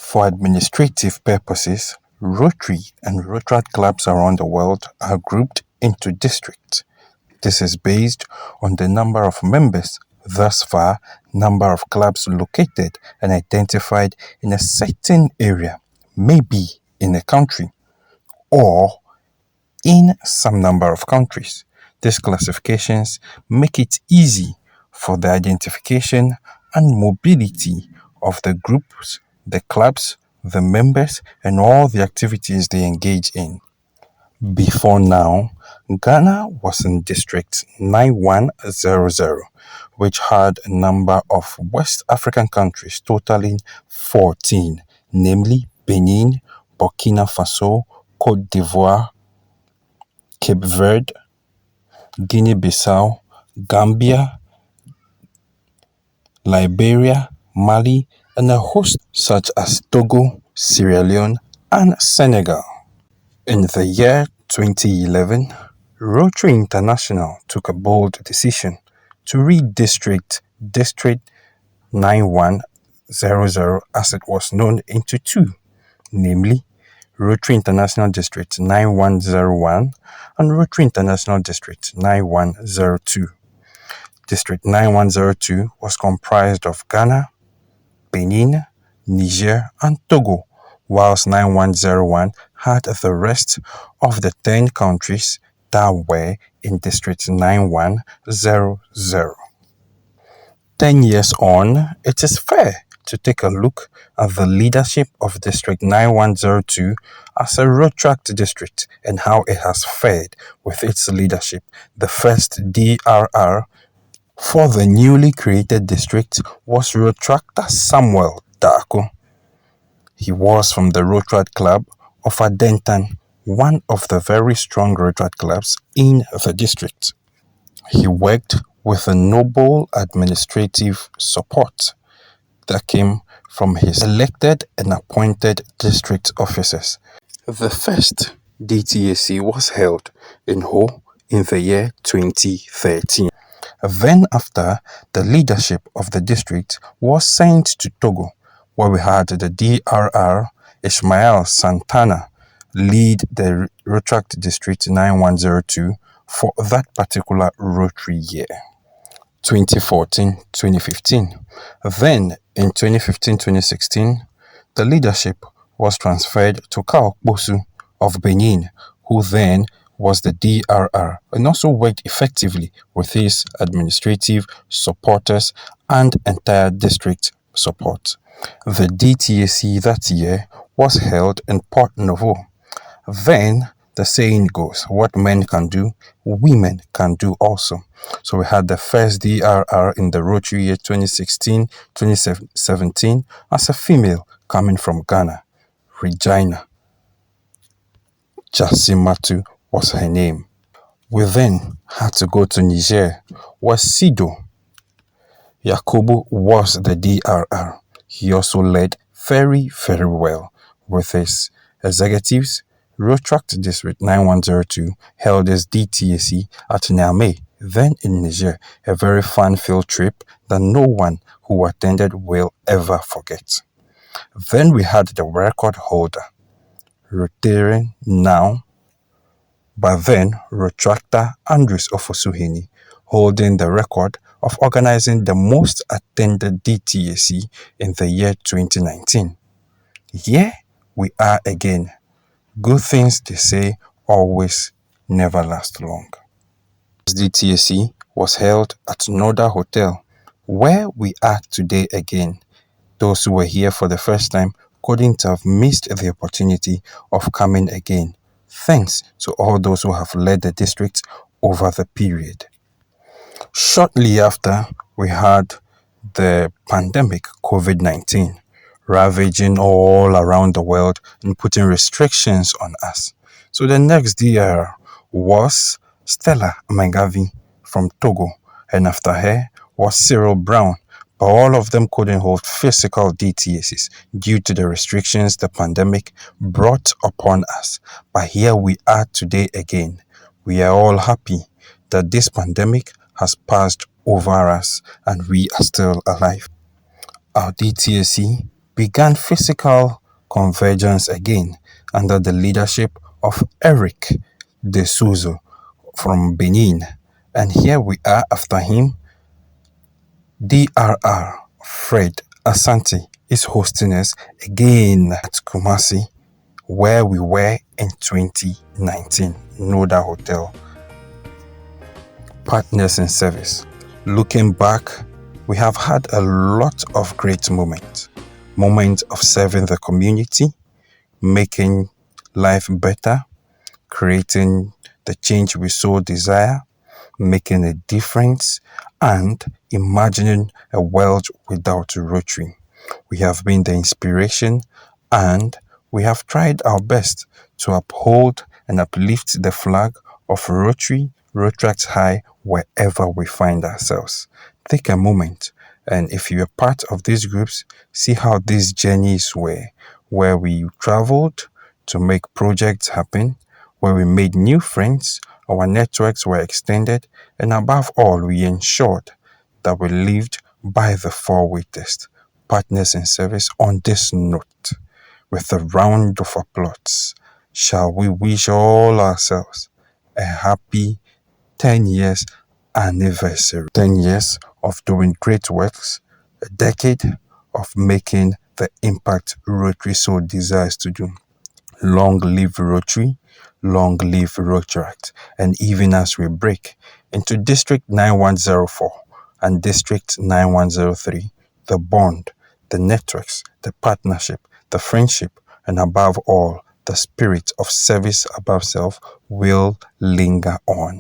For administrative purposes, Rotary and Rotaract clubs around the world are grouped into districts. This is based on the number of members. Thus far, number of clubs located and identified in a certain area, maybe in a country, or in some number of countries. These classifications make it easy for the identification and mobility of the groups, the clubs, the members, and all the activities they engage in. Before now, Ghana was in District 9100, which had a number of West African countries totaling 14, namely Benin, Burkina Faso, Cote d'Ivoire, Cape Verde, Guinea-Bissau, Gambia, Liberia, Mali, and a host such as Togo, Sierra Leone, and Senegal. In the year 2011, Rotary International took a bold decision to redistrict District 9100 as it was known into two, namely Rotary International District 9101 and Rotary International District 9102. District 9102 was comprised of Ghana, Benin, Niger, and Togo, whilst 9101 had the rest of the 10 countries that were in District 9100. 10 years on, it is fair to take a look at the leadership of District 9102 as a Rotaract district and how it has fared with its leadership. The first DRR for the newly created district was Rotaractor Samuel Darko. He was from the Rotaract Club of Adentan, one of the very strong Rotaract clubs in the district. He worked with a noble administrative support that came from his elected and appointed district officers. The first DTAC was held in Ho in the year 2013. Then after, the leadership of the district was sent to Togo, where we had the DRR Ismail Santana lead the Rotaract District 9102 for that particular Rotary year, 2014-2015. Then, in 2015-2016, the leadership was transferred to Kao Bosu of Benin, who then was the DRR and also worked effectively with his administrative supporters and entire district support. The DTAC that year was held in Port Novo. Then the saying goes, what men can do, women can do also. So we had the first DRR in the Rotary year 2016-2017 as a female coming from Ghana, Regina Jasimatu was her name. We then had to go to Niger, where Sido Yakubu was the DRR. He also led very, very well with his executives. Rotaract District 9102 held his DTAC at Niamey, then in Niger, a very fun-filled trip that no one who attended will ever forget. Then we had the record holder, Rotarian now, but then Rotaractor Andres Ofosuheni, holding the record of organizing the most attended DTAC in the year 2019. Here we are again. Good things, they say, always never last long. This DTAC was held at Noda Hotel, where we are today again. Those who were here for the first time couldn't have missed the opportunity of coming again. Thanks to all those who have led the district over the period. Shortly after, we had the pandemic COVID-19 ravaging all around the world and putting restrictions on us. So the next DR was Stella Mangavi from Togo, and after her was Cyril Brown. But all of them couldn't hold physical DTACs due to the restrictions the pandemic brought upon us. But here we are today again. We are all happy that this pandemic has passed over us and we are still alive. Our DTAC began physical convergence again under the leadership of Eric de Souza from Benin. And here we are after him. DRR Fred Asante is hosting us again at Kumasi, where we were in 2019. Noda Hotel. Partners in service. Looking back, we have had a lot of great moments. Moments of serving the community, making life better, creating the change we so desire, making a difference, and imagining a world without Rotary. We have been the inspiration, and we have tried our best to uphold and uplift the flag of Rotary, Rotaract High, wherever we find ourselves. Take a moment, and if you are part of these groups, see how these journeys were, where we traveled to make projects happen, where we made new friends, our networks were extended, and above all, we ensured that we lived by the four-way test. Partners in service, on this note, with a round of applause, shall we wish all ourselves a happy 10 years anniversary. 10 years of doing great works, a decade of making the impact Rotary so desires to do. Long live Rotary, long live Rotaract. And even as we break into District 9104 and District 9103, the bond, the networks, the partnership, the friendship, and above all, the spirit of service above self will linger on.